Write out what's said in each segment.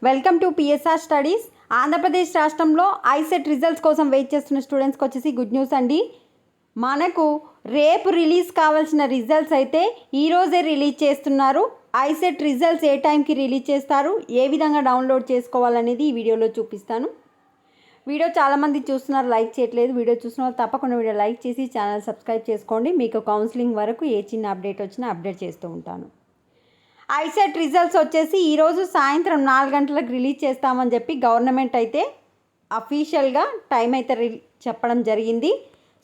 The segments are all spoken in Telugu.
Welcome to PSR studies. Andhra Pradesh రాష్ట్రంలో ఐసెట్ రిజల్ట్స్ కోసం వెయిట్ చేస్తున్న స్టూడెంట్స్కి వచ్చేసి గుడ్ న్యూస్ అండి. మనకు రేపు రిలీజ్ కావాల్సిన రిజల్ట్స్ అయితే ఈరోజే రిలీజ్ చేస్తున్నారు. ఐసెట్ రిజల్ట్స్ ఏ టైంకి రిలీజ్ చేస్తారు, ఏ విధంగా డౌన్లోడ్ చేసుకోవాలనేది ఈ వీడియోలో చూపిస్తాను. వీడియో చాలామంది చూస్తున్నారు, లైక్ చేయట్లేదు. వీడియో చూసిన వాళ్ళు తప్పకుండా వీడియో లైక్ చేసి ఛానల్ సబ్స్క్రైబ్ చేసుకోండి. మీకు కౌన్సిలింగ్ వరకు ఏ చిన్న అప్డేట్ వచ్చినా అప్డేట్ చేస్తూ ఉంటాను. ఐసెట్ రిజల్ట్స్ వచ్చేసి ఈరోజు సాయంత్రం 4 గంటలకు రిలీజ్ చేస్తామని చెప్పి గవర్నమెంట్ అయితే అఫీషియల్గా టైం అయితే చెప్పడం జరిగింది.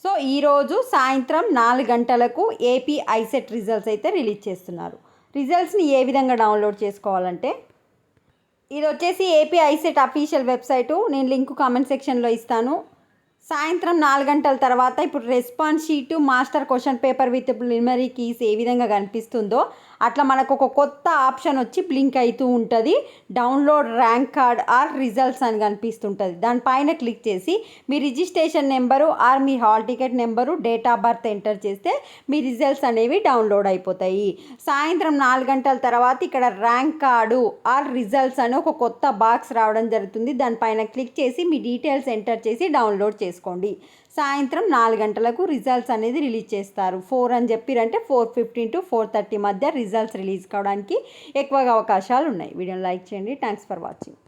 సో ఈరోజు సాయంత్రం 4 గంటలకు ఏపీ ఐసెట్ రిజల్ట్స్ అయితే రిలీజ్ చేస్తున్నారు. రిజల్ట్స్ని ఏ విధంగా డౌన్లోడ్ చేసుకోవాలంటే, ఇది వచ్చేసి ఏపీ ఐసెట్ అఫీషియల్ వెబ్సైటు. నేను లింక్ కామెంట్ సెక్షన్లో ఇస్తాను. సాయంత్రం 4 గంటల తర్వాత ఇప్పుడు response sheet, master question paper with preliminary keys ఏ విధంగా కనిపిస్తుందో అట్లా మనకు ఒక కొత్త ఆప్షన్ వచ్చి బ్లింక్ అవుతూ ఉంటుంది. Download rank card or results అని కనిపిస్తుంటుంది. దానిపైన క్లిక్ చేసి మీ రిజిస్ట్రేషన్ నెంబరు ఆర్ మీ hall ticket number, date of birth enter చేస్తే మీ రిజల్ట్స్ అనేవి డౌన్లోడ్ అయిపోతాయి. సాయంత్రం 4 గంటల తర్వాత ఇక్కడ ర్యాంక్ కార్డు ఆర్ రిజల్ట్స్ అని ఒక కొత్త బాక్స్ రావడం జరుగుతుంది. దానిపైన క్లిక్ చేసి మీ డీటెయిల్స్ ఎంటర్ చేసి డౌన్లోడ్ చేసుకోండి. సాయంత్రం 4 గంటలకు రిజల్ట్స్ అనేది రిలీజ్ చేస్తారు. 4 అని చెప్పిరంటే 4:15 to 4:30 మధ్య రిజల్ట్స్ రిలీజ్ కావడానికి ఎక్కువగా అవకాశాలు ఉన్నాయి. వీడియోని లైక్ చేయండి. Thanks for watching.